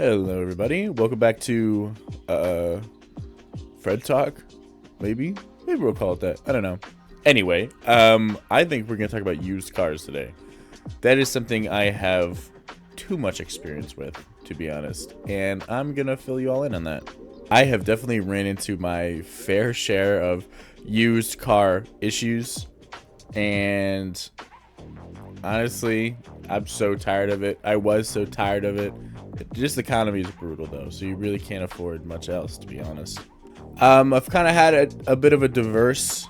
Hello everybody, welcome back to Fred Talk. Maybe we'll call it that. I don't know. Anyway, I think we're gonna talk about used cars today. That is something I have too much experience with, to be honest, and I'm gonna fill you all in on that. I have definitely ran into my fair share of used car issues, and honestly, I'm so tired of it. I was so tired of it. Just the economy is brutal though, so you really can't afford much else, to be honest. I've kind of had a bit of a diverse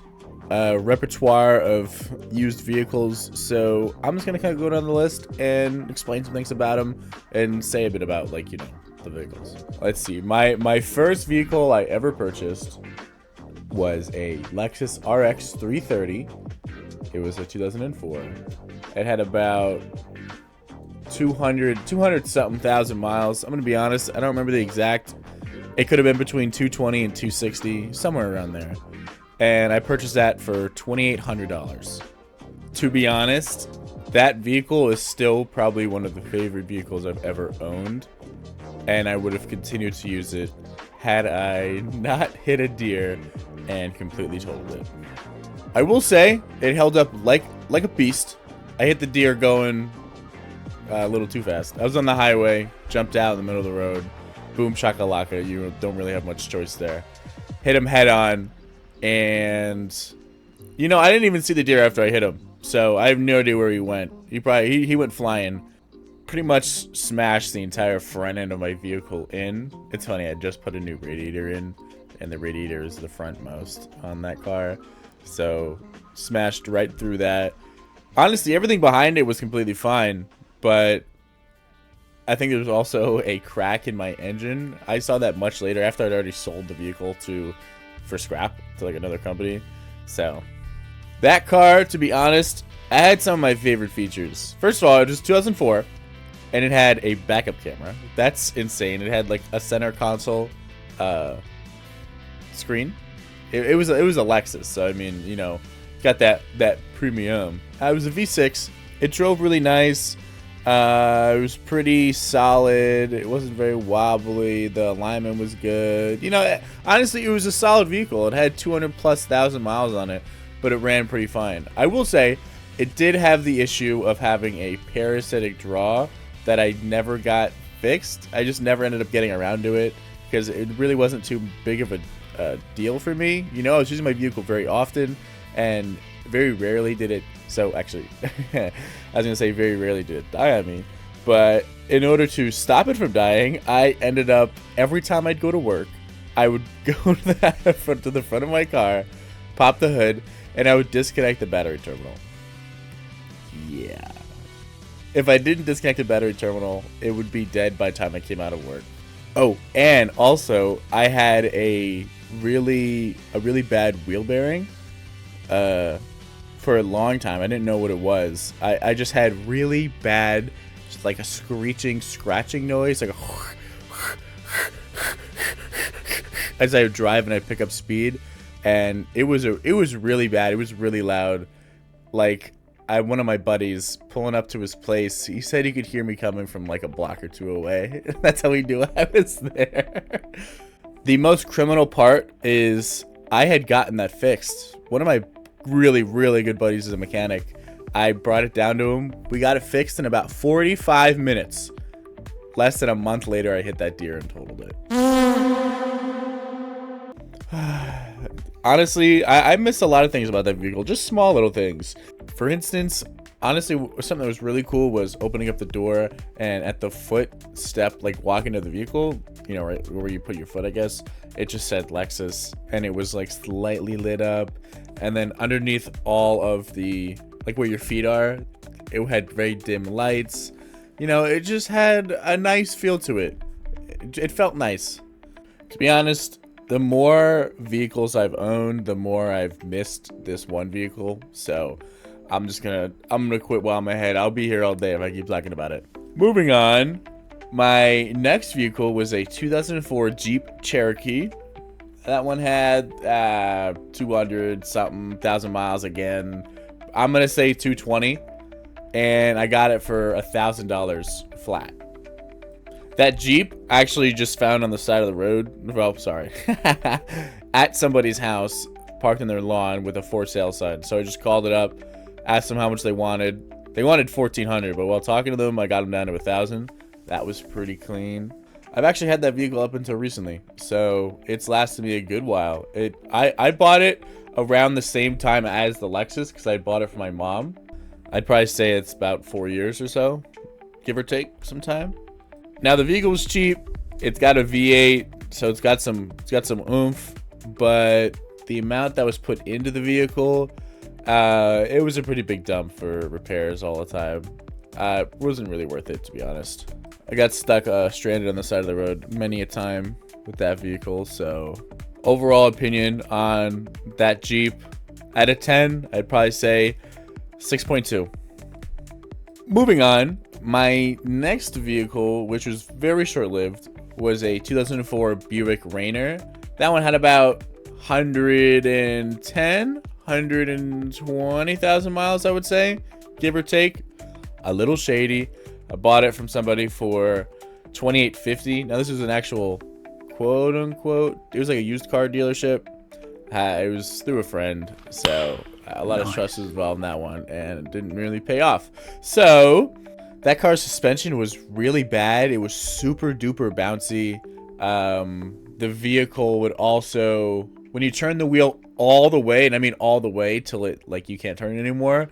repertoire of used vehicles, so I'm just gonna kind of go down the list and explain some things about them and say a bit about, like, the vehicles. Let's see. My first vehicle I ever purchased was a Lexus RX 330. It was a 2004. It had about 200 something thousand miles. I'm gonna be honest, I don't remember the exact. It could have been between 220 and 260, somewhere around there. And I purchased that for $2,800. To be honest, that vehicle is still probably one of the favorite vehicles I've ever owned, and I would have continued to use it had I not hit a deer and completely totaled it. I will say it held up like a beast. I hit the deer going a little too fast. I was on the highway, jumped out in the middle of the road, boom shakalaka. You don't really have much choice there. Hit him head on, and I didn't even see the deer after I hit him, so I have no idea where he went. He went flying. Pretty much smashed the entire front end of my vehicle in. It's funny, I just put a new radiator in, and the radiator is the frontmost on that car, so smashed right through that. Honestly, everything behind it was completely fine, but I think there was also a crack in my engine. I saw that much later, after I'd already sold the vehicle for scrap to like another company. So that car, to be honest, I had some of my favorite features. First of all, it was 2004, and it had a backup camera. That's insane. It had like a center console screen. It was a Lexus, so I mean, got that premium. It was a V6. It drove really nice. It was pretty solid. It wasn't very wobbly. The alignment was good. Honestly, it was a solid vehicle. It had 200,000+ miles on it, but it ran pretty fine. I will say, it did have the issue of having a parasitic draw that I never got fixed. I just never ended up getting around to it because it really wasn't too big of a deal for me. I was using my vehicle very often, and very rarely did it. So actually, I was gonna say very rarely did it die on me, but in order to stop it from dying, I ended up, every time I'd go to work, I would go to the front of my car, pop the hood, and I would disconnect the battery terminal. Yeah. If I didn't disconnect the battery terminal, it would be dead by the time I came out of work. Oh, and also, I had a really bad wheel bearing. For a long time. I didn't know what it was. I just had really bad, just like a scratching noise, like a as I would drive and I'd pick up speed, and it was really bad. It was really loud. Like, one of my buddies pulling up to his place, he said he could hear me coming from like a block or two away. That's how he knew I was there. The most criminal part is I had gotten that fixed. One of my really good buddies is a mechanic. I brought it down to him. We got it fixed in about 45 minutes. Less than a month later, I hit that deer and totaled it. Honestly, I miss a lot of things about that vehicle. Just small little things. For instance, honestly, something that was really cool was opening up the door, and at the foot step, like walking to the vehicle, right where you put your foot, I guess, it just said Lexus, and it was like slightly lit up. And then underneath all of the, like where your feet are, it had very dim lights. It just had a nice feel to it. It felt nice. To be honest, the more vehicles I've owned, the more I've missed this one vehicle. So I'm gonna quit while I'm ahead. I'll be here all day if I keep talking about it. Moving on, my next vehicle was a 2004 Jeep Cherokee. That one had 200 something thousand miles again. I'm gonna say 220, and I got it for $1,000 flat. That Jeep actually just found on the side of the road. Well, sorry. At somebody's house, parked in their lawn with a for sale sign. So I just called it up, asked them how much they wanted. They wanted $1,400, but while talking to them, I got them down to $1,000. That was pretty clean. I've actually had that vehicle up until recently, so it's lasted me a good while. I bought it around the same time as the Lexus because I bought it for my mom. I'd probably say it's about 4 years or so, give or take some time. Now the vehicle was cheap. It's got a V8, so it's got some oomph, but the amount that was put into the vehicle, it was a pretty big dump for repairs all the time. It wasn't really worth it, to be honest. I got stuck stranded on the side of the road many a time with that vehicle. So overall opinion on that Jeep, out of 10, I'd probably say 6.2. Moving on, my next vehicle, which was very short-lived, was a 2004 Buick Rainer. That one had about 120,000 miles, I would say, give or take. A little shady. I bought it from somebody for $2,850. Now this is an actual quote unquote, it was like a used car dealership. It was through a friend, so a lot of trust was involved in that one, and it didn't really pay off. So that car's suspension was really bad. It was super duper bouncy. The vehicle would also, when you turn the wheel all the way, and I mean all the way till it, like, you can't turn it anymore,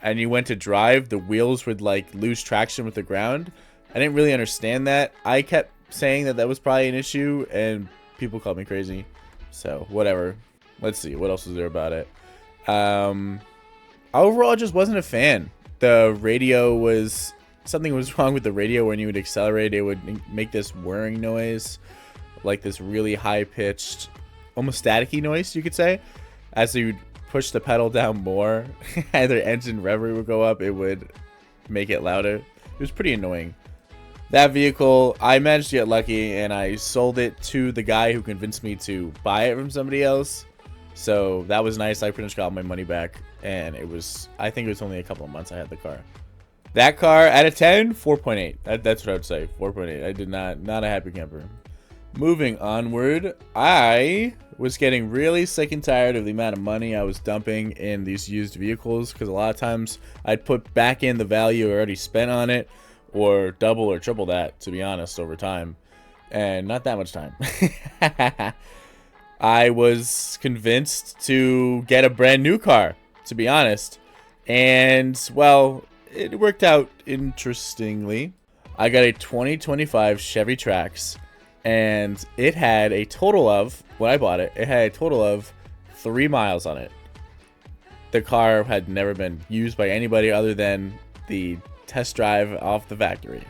and you went to drive, the wheels would like lose traction with the ground. I didn't really understand that. I kept saying that was probably an issue, and people called me crazy. So whatever. Let's see what else is there about it. Overall, I just wasn't a fan. The radio was, something was wrong with the radio. When you would accelerate, it would make this whirring noise, like this really high pitched, almost staticky noise, you could say, as you push the pedal down more. Either engine rev rate would go up, it would make it louder. It was pretty annoying. That vehicle, I managed to get lucky, and I sold it to the guy who convinced me to buy it from somebody else. So that was nice. I pretty much got my money back, and it was, I think it was only a couple of months I had the car. That car, out of 10, 4.8. That's what I would say, 4.8. I did not a happy camper. Moving onward, I was getting really sick and tired of the amount of money I was dumping in these used vehicles, because a lot of times I'd put back in the value I already spent on it, or double or triple that, to be honest, over time. And not that much time. I was convinced to get a brand new car, to be honest. And, well, it worked out interestingly. I got a 2025 Chevy Trax, and it had a total of, when I bought it, it had a total of 3 miles on it. The car had never been used by anybody other than the test drive off the factory.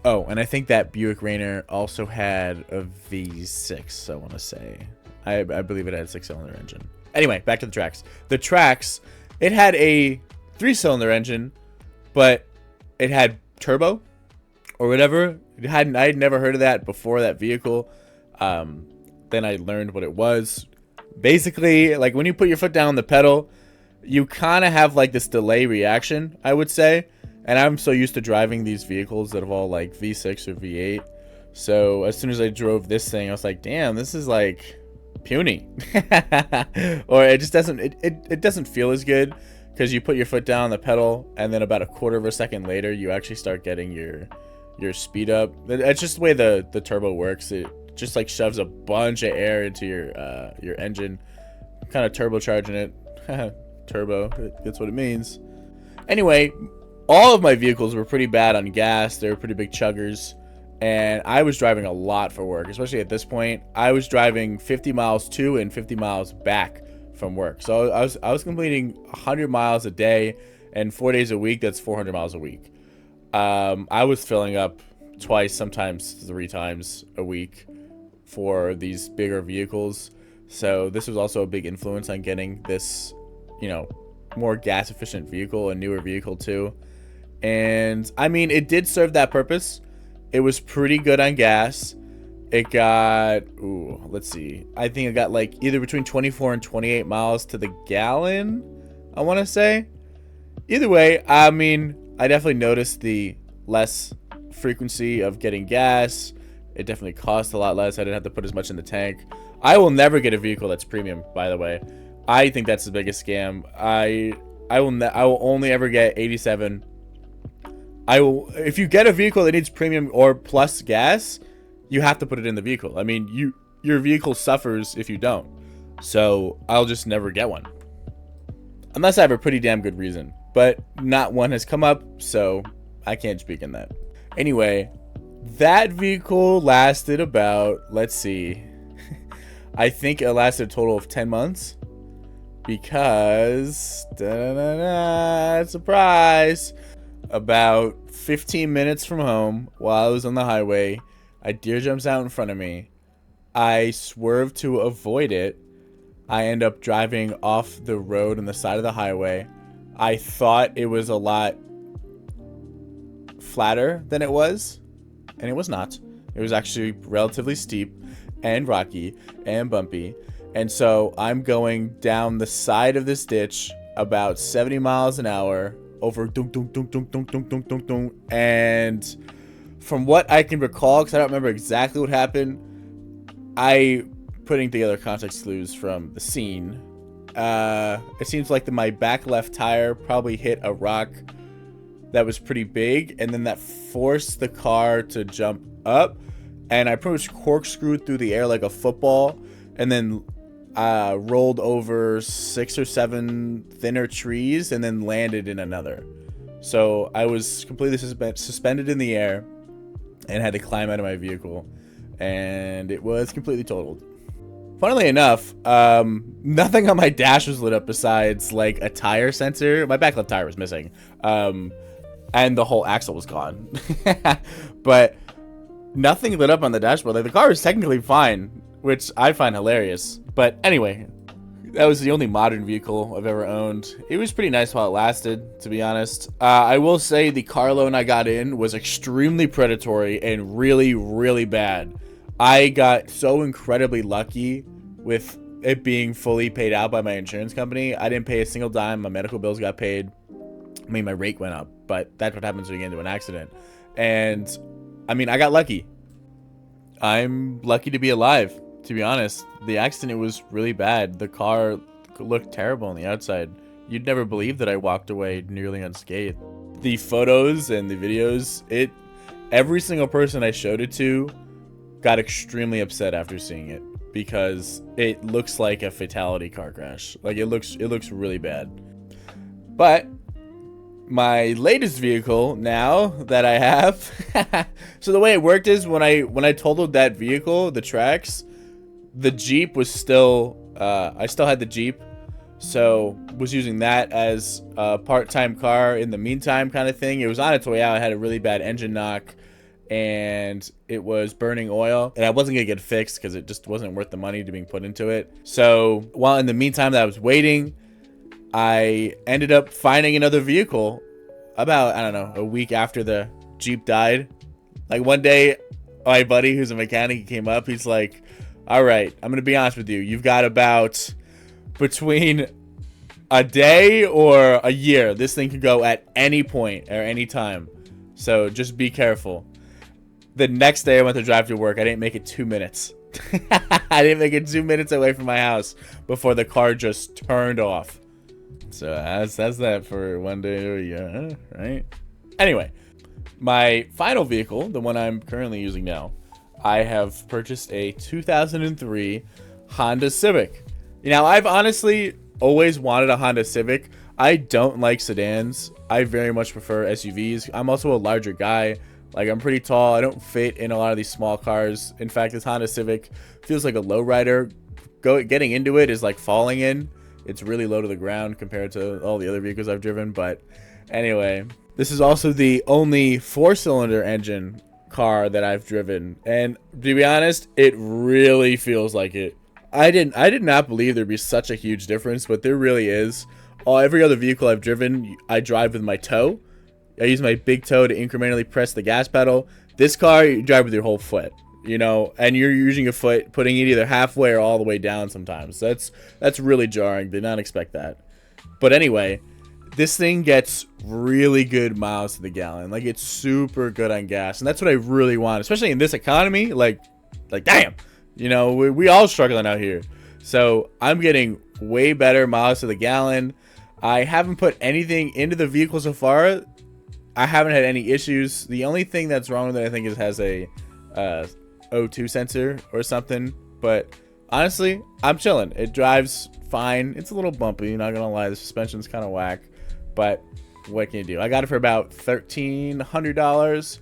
Oh, and I think that Buick Rainer also had a V6, I want to say. I believe it had a 6-cylinder engine. Anyway, back to the Trax. The Trax, it had a 3-cylinder engine, but it had turbo or whatever. I had never heard of that before that vehicle. Then I learned what it was. Basically, like when you put your foot down on the pedal, you kind of have like this delay reaction, I would say. And I'm so used to driving these vehicles that have all like V6 or V8. So as soon as I drove this thing, I was like, damn, this is like puny. Or it just doesn't, it doesn't feel as good, because you put your foot down on the pedal, and then about a quarter of a second later, you actually start getting your speed up. It's just the way the turbo works. It just like shoves a bunch of air into your engine, kind of turbocharging it. Turbo, that's what it means. Anyway, all of my vehicles were pretty bad on gas. They were pretty big chuggers, and I was driving a lot for work, especially at this point. I was driving 50 miles to and 50 miles back from work. So I was completing 100 miles a day, and 4 days a week, that's 400 miles a week. I was filling up twice, sometimes 3 times a week for these bigger vehicles. So this was also a big influence on getting this, you know, more gas efficient vehicle, a newer vehicle too. And I mean, it did serve that purpose. It was pretty good on gas. It got, let's see, I think it got like either between 24 and 28 miles to the gallon, I want to say. Either way, I mean, I definitely noticed the less frequency of getting gas. It definitely cost a lot less. I didn't have to put as much in the tank. I will never get a vehicle that's premium, by the way. I think that's the biggest scam. I will only ever get 87. If you get a vehicle that needs premium or plus gas, you have to put it in the vehicle. I mean, your vehicle suffers if you don't. So I'll just never get one. Unless I have a pretty damn good reason. But not one has come up, so I can't speak in that. Anyway, that vehicle lasted about, let's see, I think it lasted a total of 10 months. Because, surprise, about 15 minutes from home, while I was on the highway, a deer jumps out in front of me. I swerve to avoid it. I end up driving off the road on the side of the highway. I thought it was a lot flatter than it was, and it was not. It was actually relatively steep and rocky and bumpy. And so I'm going down the side of this ditch about 70 miles an hour over dunk, dunk, dunk, dunk, dunk, dunk, dunk, dunk, dunk. And from what I can recall, because I don't remember exactly what happened, putting together context clues from the scene, it seems like my back left tire probably hit a rock that was pretty big, and then that forced the car to jump up, and I pretty much corkscrewed through the air like a football, and then rolled over 6 or 7 thinner trees and then landed in another. So I was completely suspended in the air and had to climb out of my vehicle, and it was completely totaled. Funnily enough, nothing on my dash was lit up besides like a tire sensor. My back left tire was missing, and the whole axle was gone. But nothing lit up on the dashboard. Like, the car was technically fine, which I find hilarious. But anyway, that was the only modern vehicle I've ever owned. It was pretty nice while it lasted, to be honest. I will say the car loan I got in was extremely predatory and really, really bad. I got so incredibly lucky with it being fully paid out by my insurance company. I didn't pay a single dime. My medical bills got paid. I mean, my rate went up, but that's what happens when you get into an accident. And I mean, I got lucky. I'm lucky to be alive, to be honest. The accident was really bad. The car looked terrible on the outside. You'd never believe that I walked away nearly unscathed. The photos and the videos, every single person I showed it to got extremely upset after seeing it, because it looks like a fatality car crash. Like, it looks really bad. But my latest vehicle now that I have, so the way it worked is when I totaled that vehicle, the tracks, the Jeep was still I still had the Jeep, so was using that as a part-time car in the meantime, kind of thing. It was on its way out. I had a really bad engine knock, and it was burning oil, and I wasn't gonna get it fixed because it just wasn't worth the money to being put into it. So while in the meantime that I was waiting, I ended up finding another vehicle about, I don't know, a week after the Jeep died. Like, one day, my buddy who's a mechanic, he came up, he's like, all right, I'm gonna be honest with you, you've got about between a day or a year. This thing could go at any point or any time, so just be careful. The next day I went to drive to work. I didn't make it 2 minutes. I didn't make it 2 minutes away from my house before the car just turned off. So that's that for one day or a year, right? Anyway, my final vehicle, the one I'm currently using now, I have purchased a 2003 Honda Civic. Now, I've honestly always wanted a Honda Civic. I don't like sedans. I very much prefer SUVs. I'm also a larger guy. Like, I'm pretty tall. I don't fit in a lot of these small cars. In fact, this Honda Civic feels like a lowrider. Getting into it is like falling in. It's really low to the ground compared to all the other vehicles I've driven. But anyway, this is also the only 4-cylinder engine car that I've driven. And to be honest, it really feels like it. I did not believe there'd be such a huge difference, but there really is. Every other vehicle I've driven, I drive with my toe. I use my big toe to incrementally press the gas pedal. This car, you drive with your whole foot, you know, and you're using your foot, putting it either halfway or all the way down sometimes. That's really jarring. Did not expect that. But anyway, this thing gets really good miles to the gallon. Like, it's super good on gas, and that's what I really want, especially in this economy. Like damn, you know, we all struggling out here. So I'm getting way better miles to the gallon. I haven't put anything into the vehicle so far. I haven't had any issues. The only thing that's wrong with it, I think, is it has a O2 sensor or something. But honestly, I'm chilling. It drives fine. It's a little bumpy, not gonna lie. The suspension's kind of whack, but what can you do? I got it for about $1,300,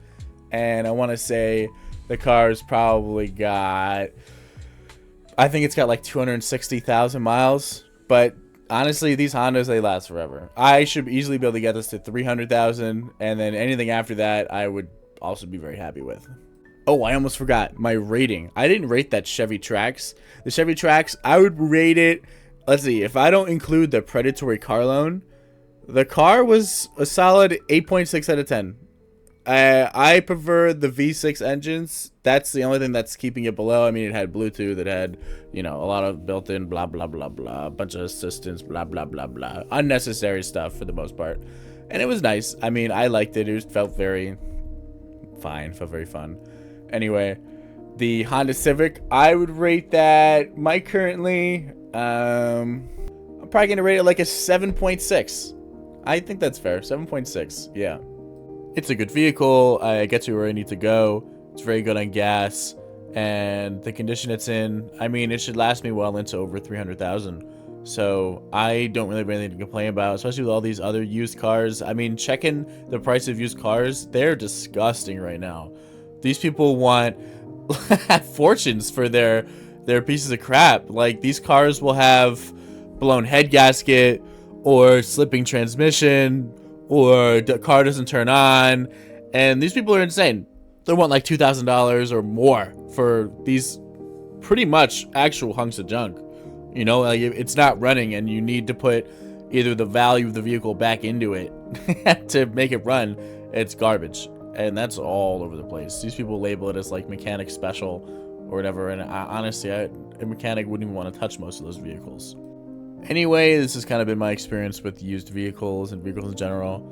and I want to say the car's probably got, I think it's got like 260,000 miles. But honestly, these Hondas, they last forever. I should easily be able to get this to 300,000, and then anything after that, I would also be very happy with. Oh, I almost forgot my rating. I didn't rate that Chevy Trax. The Chevy Trax, I would rate it. Let's see, if I don't include the predatory car loan, the car was a solid 8.6 out of 10. I prefer the V6 engines. That's the only thing that's keeping it below. I mean, it had Bluetooth, it had, you know, a lot of built-in blah blah blah blah, a bunch of assistance, blah blah blah blah, unnecessary stuff for the most part, and it was nice. I mean, I liked it. It felt very fine, felt very fun. Anyway, the Honda Civic, I would rate that. Currently, I'm probably gonna rate it like a 7.6. I think that's fair. 7.6. Yeah. It's a good vehicle. I get to where I need to go. It's very good on gas, and the condition it's in, I mean, it should last me well into over 300,000. So I don't really have anything to complain about, especially with all these other used cars. I mean, checking the price of used cars, they're disgusting right now. These people want fortunes for their pieces of crap. Like, these cars will have blown head gasket, or slipping transmission, or the car doesn't turn on, and these people are insane. They want like $2,000 or more for these pretty much actual hunks of junk. You know, like, it's not running, and you need to put either the value of the vehicle back into it to make it run. It's garbage, and that's all over the place. These people label it as like mechanic special or whatever, and honestly, a mechanic wouldn't even want to touch most of those vehicles. Anyway, this has kind of been my experience with used vehicles and vehicles in general.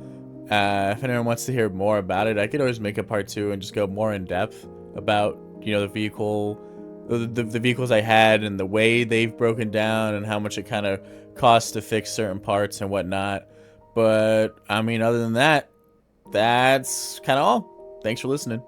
If anyone wants to hear more about it, I could always make a part 2 and just go more in depth about, you know, the vehicle, the vehicles I had, and the way they've broken down, and how much it kind of costs to fix certain parts and whatnot. But I mean, other than that, that's kind of all. Thanks for listening.